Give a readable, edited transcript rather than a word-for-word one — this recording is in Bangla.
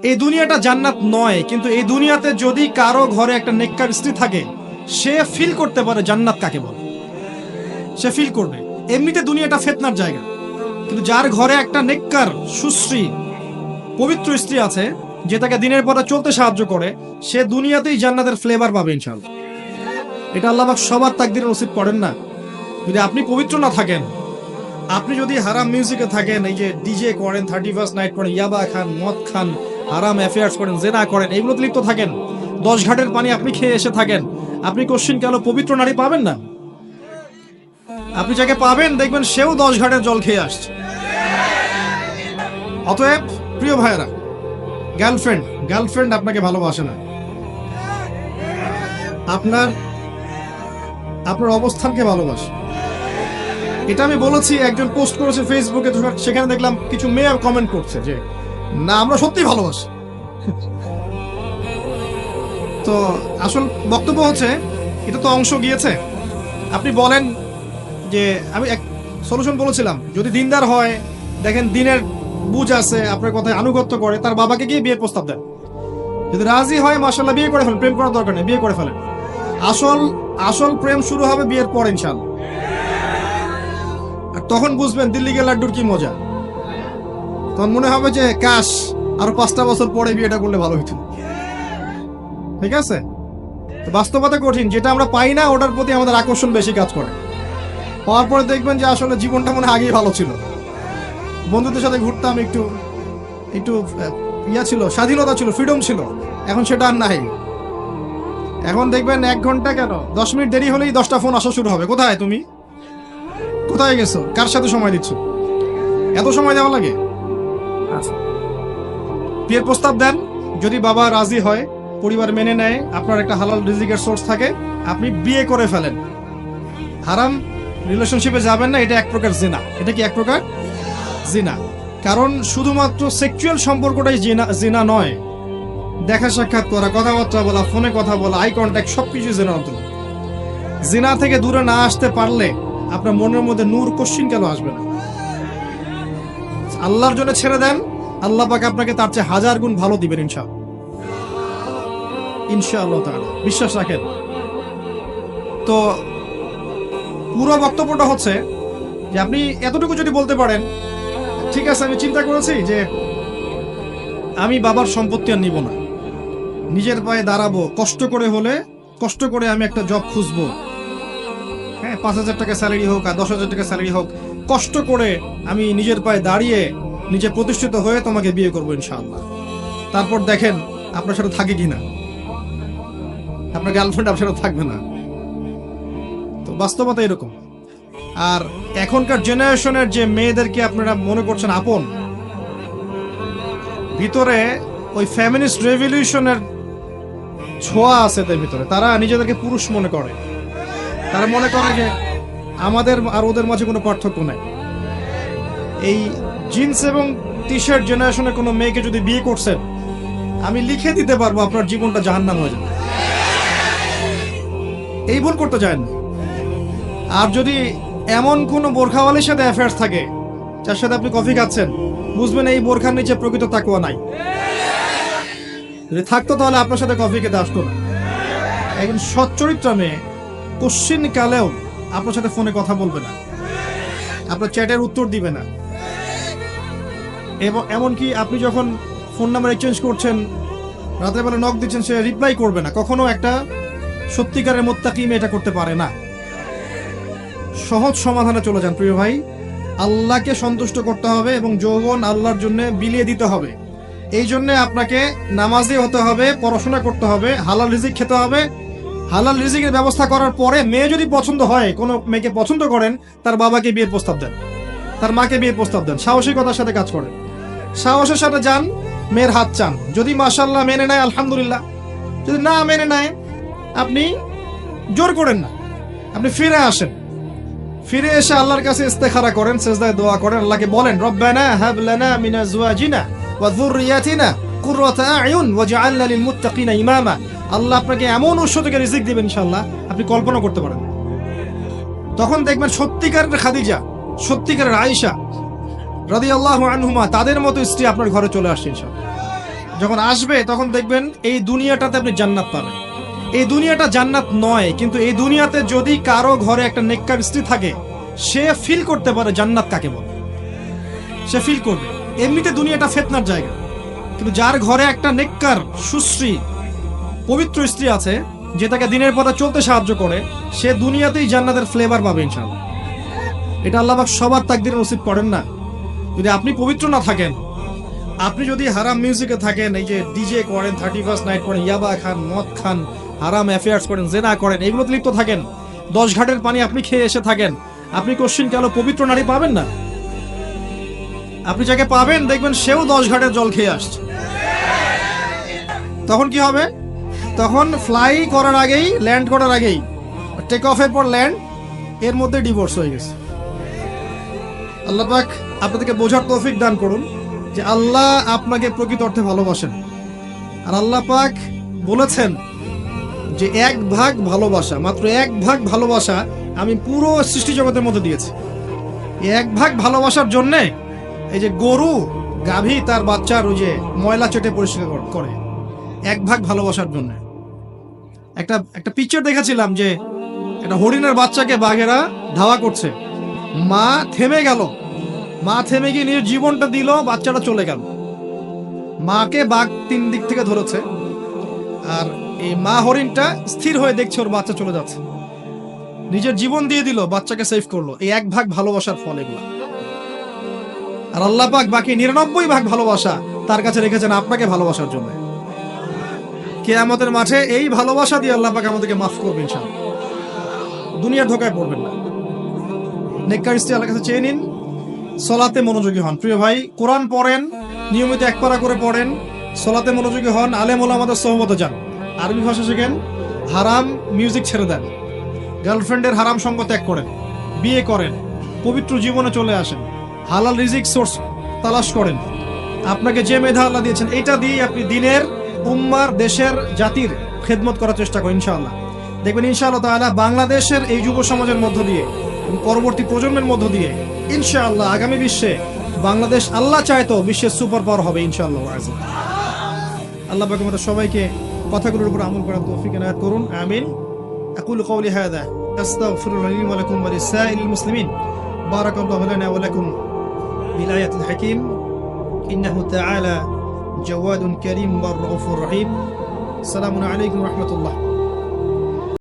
এই দুনিয়াটা জান্নাত নয়, কিন্তু এই দুনিয়াতে যদি কারো ঘরে একটা নেককার স্ত্রী থাকে, সে ফিল করতে পারে জান্নাত কাকে বলে, সে ফিল করবে। এমনিতে দুনিয়াটা ফিতনার জায়গা, কিন্তু যার ঘরে একটা নেককার সুশ্রী পবিত্র স্ত্রী আছে, যে তাকে দিনের পরে চলতে সাহায্য করে, সে দুনিয়াতেই জান্নাতের ফ্লেভার পাবে ইনশাআল্লাহ। এটা আল্লাহ পাক সবার তাকদিরে নসিব করেন না। যদি আপনি পবিত্র না থাকেন, আপনি যদি হারাম মিউজিকে থাকেন, এই যে ডিজে করেন, 31st নাইট করেন, ইয়াবা খান, মদ খান, হারাম অ্যাফেয়ার্স করেন, জেনা করেন, এইগুলোতে লিপ্ত থাকেন, 10 ঘাটের পানি আপনি খেয়ে এসে থাকেন, আপনি কোশ্চিন কেন পবিত্র নারী পাবেন না? আপনি যাকে পাবেন দেখবেন সেও 10 ঘাটের জল খেয়ে আসছে। অতএব প্রিয় ভাইয়েরা, গার্লফ্রেন্ড আপনাকে ভালোবাসে না, আপনার অবস্থানকে ভালোবাসে। এটা আমি বলেছি, একজন পোস্ট করেছে ফেসবুকে, সেখানে দেখলাম কিছু মেয়ে কমেন্ট করছে যে না, আমরা সত্যি ভালোবাসি। তো আসল বক্তব্য হচ্ছে, এটা তো অংশ গিয়েছে। আপনি বলেন যে, আমি এক সলিউশন বলেছিলাম, যদি দিনদার হয়, দেখেন দিনের বুঝ আছে, আপনার কথায় আনুগত্য করে, তার বাবাকে গিয়ে বিয়ের প্রস্তাব দেন। যদি রাজি হয়, মাশাআল্লাহ, বিয়ে করে ফেলেন, প্রেম করার দরকার নেই, বিয়ে করে ফেলেন। আসল প্রেম শুরু হবে বিয়ের পর ইনশাআল্লাহ। আর তখন বুঝবেন দিল্লি কে লাড্ডুর কি মজা। তখন মনে হবে যে কাশ আরো 5টা বছর পরে বিয়েটা করলে ভালো হইতো। ঠিক আছে? তো বাস্তবতা কঠিন, যেটা আমরা পাই না ওটার প্রতি আমাদের আকর্ষণ বেশি কাজ করে। পাওয়ার পরে দেখবেন যে আসলে জীবনটা মনে আগেই ভালো ছিল, বন্ধুদের সাথে ঘুরতাম, একটু ছিল, স্বাধীনতা ছিল, ফ্রিডম ছিল। এখন সেটা আর নাই। এখন দেখবেন 1 ঘন্টা কেন, 10 মিনিট দেরি হলেই 10টা ফোন আসা শুরু হবে। কোথায় তুমি, কোথায় গেছো, কার সাথে সময় দিচ্ছ, এত সময় দেওয়া লাগে? আচ্ছা, বিয়ের প্রস্তাব দেন, যদি বাবা রাজি হয়, পরিবার মেনে নেয়, আপনার একটা হালাল রিজিকের সোর্স থাকে, আপনি বিয়ে করে ফেলেন। হারাম রিলেশনশিপে যাবেন না, এটা এক প্রকার জিনা। এটা কি এক প্রকার জিনা? কারণ শুধুমাত্র সেক্সুয়াল সম্পর্কটাই জিনা নয়, দেখা সাক্ষাৎ করা, কথাবার্তা বলা, ফোনে কথা বলা, আই কন্ট্যাক্ট, সবকিছু জিনার অন্তর্গত। জিনা থেকে দূরে না আসতে পারলে আপনার মনের মধ্যে নূর কোশ্চিন কেন আসবে না? আল্লাহর জন্য ছেড়ে দেন, আল্লাহ পাক আপনাকে তার চেয়ে 1000 গুণ ভালো দিবেন ইনশাআল্লাহ তাআলা, বিশ্বাস রাখেন। তো পুরো বক্তব্যটা হচ্ছে যে, আপনি এতটুকু যদি বলতে পারেন, ঠিক আছে, আমি চিন্তা করেছি যে আমি বাবার সম্পত্তি আর নিব না, নিজের পায়ে দাঁড়াবো, কষ্ট করে আমি একটা জব খুঁজবো, হ্যাঁ, 5,000 টাকা স্যালারি হোক আর 10,000 টাকা স্যালারি হোক, কষ্ট করে আমি নিজের পায়ে দাঁড়িয়ে নিজে প্রতিষ্ঠিত হয়ে তোমাকে বিয়ে করবো ইনশাআল্লাহ। তারপর দেখেন আপনার সাথে থাকে কিনা, আপনার গার্লফ্রেন্ড আপনার সাথে থাকবে না। তো বাস্তবতা এরকম। আর এখনকার জেনারেশনের যে মেয়েদেরকে আপনারা মনে করছেন আপন, ভিতরে ওই ফেমিনিস্ট রেভলিউশনের ছোঁয়া আছে তার ভিতরে। তারা নিজেদেরকে পুরুষ মনে করে, তারা মনে করে যে আমাদের আর ওদের মাঝে কোনো পার্থক্য নাই। এই জিন্স এবং টি শার্ট জেনারেশনের কোনো মেয়েকে যদি বিয়ে করছেন, আমি লিখে দিতে পারবো আপনার জীবনটা জাহান্নাম হয়ে যাবে। এই ভুল করতে চান না। আর যদি এমন কোন বোরখাওয়ালির সাথে অ্যাফেয়ার্স থাকে, যার সাথে আপনি কফি খাচ্ছেন, বুঝবেন এই বোরখার নিচে প্রকৃত তাকওয়া নাই। যদি থাকতো তাহলে আপনার সাথে কফি খেতে আসতো না। একজন সচ্চরিত্রা মেয়ে কোশ্চিন কালেও আপনার সাথে ফোনে কথা বলবে না, আপনার চ্যাটের উত্তর দিবে না, এবং এমনকি আপনি যখন ফোন নাম্বার এক্সচেঞ্জ করছেন, রাতের বেলা নক দিচ্ছেন, সে রিপ্লাই করবে না। কখনো একটা সত্যিকারের মুত্তাকি মেয়ে এটা করতে পারে না। সহজ সমাধানে চলে যান প্রিয় ভাই। আল্লাহকে সন্তুষ্ট করতে হবে এবং যৌবন আল্লাহর জন্য বিলিয়ে দিতে হবে। এই জন্য আপনাকে নামাজি হতে হবে, পড়াশোনা করতে হবে, হালাল রিজিক খেতে হবে। হালাল রিজিকের ব্যবস্থা করার পরে মেয়ে যদি পছন্দ হয়, কোনো মেয়েকে পছন্দ করেন, তার বাবাকে বিয়ের প্রস্তাব দেন, তার মাকে বিয়ের প্রস্তাব দেন, সাহসিকতার সাথে কাজ করেন, সাহসের সাথে যান, মেয়ের হাত চান। যদি মাশাআল্লাহ মেনে নেয় আলহামদুলিল্লাহ, যদি না মেনে নেয় আপনি জোর করেন না, আপনি ফিরে আসেন। ফিরে এসে আল্লাহর কাছে ইস্তেখারা করেন, সিজদায় দোয়া করেন, আল্লাহকে বলেন, রব্বানা হাব লানা মিন আজওয়াজিনা ওয়া যুররিয়াতিনা কুররাতা আয়ুন ওয়াজআলনা লিল মুত্তাকিনা ইমামা। আল্লাহ আপনাকে এমন উৎস থেকে রিজিক দিবেন ইনশাআল্লাহ, আপনি কল্পনা করতে পারেন। তখন দেখবেন সত্যিকারের খাদিজা, সত্যিকারের আয়েশা রাদিয়াল্লাহু আনহুমা, তাদের মতো স্ত্রী আপনার ঘরে চলে আসছে ইনশাআল্লাহ। যখন আসবে তখন দেখবেন এই দুনিয়াটাতে আপনি জান্নাত পাবেন। এই দুনিয়াটা জান্নাত নয়, কিন্তু এই দুনিয়াতে যদি কারো ঘরে একটা নেককার স্ত্রী থাকে, সে ফিল করতে পারে জান্নাত কাকে বলে, সে ফিল করবে। এমনিতে দুনিয়াটা ফিতনার জায়গা, কিন্তু যার ঘরে একটা নেককার সুশ্রী পবিত্র স্ত্রী আছে, যে তাকে দিনের পথে চলতে সাহায্য করে, সে দুনিয়াতেই জান্নাতের ফ্লেভার পাবে ইনশাআল্লাহ। এটা আল্লাহ পাক সবার তাকদিরে নসিব করেন না। যদি আপনি পবিত্র না থাকেন, আপনি যদি হারাম মিউজিকে থাকেন, এই যে ডিজে করেন, 31st নাইট করেন, ইয়াবা খান, মদ খান, হারাম অ্যাফেয়ার্স করেন, জেনা করেন, এগুলোতে লিপ্ত থাকেন, 10 ঘাটের পানি আপনি খেয়ে এসে থাকেন, আপনি কোশ্চিন কেন পবিত্র নারী পাবেন না? আপনি যাকে পাবেন দেখবেন সেও 10 ঘাটের জল খেয়ে আসছে। তখন কি হবে? তখন ফ্লাই করার আগেই, ল্যান্ড করার আগেই, টেক অফের পর ল্যান্ড, এর মধ্যে ডিভোর্স হয়ে গেছে। আল্লাহ পাক আপনাদেরকে বোঝার তৌফিক দান করুন যে আল্লাহ আপনাকে প্রকৃত অর্থে ভালোবাসেন। আর আল্লাহ পাক বলেছেন যে 1 ভাগ ভালোবাসা, মাত্র 1 ভাগ ভালোবাসা আমি পুরো সৃষ্টি জগতের মধ্যে দিয়েছি। 1 ভাগ ভালোবাসার জন্যে এই যে গরু গাভী তার বাচ্চার ওই যে ময়লা চেটে পরিষ্কার করে, 1 ভাগ ভালোবাসার জন্য। একটা পিকচার দেখেছিলাম যে একটা হরিণের বাচ্চাকে বাঘেরা ধাওয়া করছে, মা থেমে গেল, মা থেমে গিয়ে নিজের জীবনটা দিল, বাচ্চাটা চলে গেল। মাকে বাঘ 3 দিক থেকে ধরেছে, আর এই মা হরিণটা স্থির হয়ে দেখছে ওর বাচ্চা চলে যাচ্ছে, নিজের জীবন দিয়ে দিল, বাচ্চাকে সেভ করলো। এই 1 ভাগ ভালোবাসার ফল এগুলা। আর আল্লাহ পাক বাকি 99 ভাগ ভালোবাসা তার কাছে রেখেছেন আপনাকে ভালোবাসার জন্য। কিয়ামতের মাঠে এই ভালোবাসা দিয়ে আল্লাহ পাক আমাদেরকে মাফ করবেন ইনশাআল্লাহ। দুনিয়ার ধোকায় পড়বেন না। নেককার স্ত্রী আল্লাহর কাছে চেয়ে নিন, সলাতে মনোযোগী হন। প্রিয় ভাই, কোরআন পড়েন, নিয়মিত 1 পারা করে পড়েন, সলাতে মনোযোগী হন, আলেম ওলামাদের সোহবতে যান, আরবি ভাষা শেখেন, হারাম মিউজিক ছেড়ে দেন, গার্লফ্রেন্ডের হারাম সঙ্গ ত্যাগ করেন, বিয়ে করেন, পবিত্র জীবনে চলে আসেন, হালাল রিজিক সোর্স তালাশ করেন। আপনাকে যে মেধা আল্লাহ দিয়েছেন, এটা দিয়ে আপনি দিনের, উম্মার, দেশের, জাতির খেদমত করার চেষ্টা করেন। ইনশাআল্লাহ দেখবেন ইনশাআল্লাহ তাআলা বাংলাদেশের এই যুব সমাজের মধ্য দিয়ে, পরবর্তী প্রজন্মের মধ্য দিয়ে ইনশাআল্লাহ আগামী বিশ্বে বাংলাদেশ আল্লাহ চাইতো বিশ্বের সুপার পাওয়ার হবে ইনশাআল্লাহ। আল্লাহ পাক আমাদের সবাইকে কথাগুলোর উপর আমল করার তৌফিক এনায়েত করুন। আমিন। আকুলু কওলি হাযা আস্তাগফিরুল্লাহ লি ওয়া লাকুম ওয়া লিসাইরিল মুসলিমিন। বারাকাল্লাহু লানা ওয়া লাকুম বিল আয়াতিল হাকীম। ইন্নাহু তাআলা জাওয়াদুন কারীম ওয়া রাউফুর রহিম। আসসালামু আলাইকুম ওয়া রাহমাতুল্লাহ।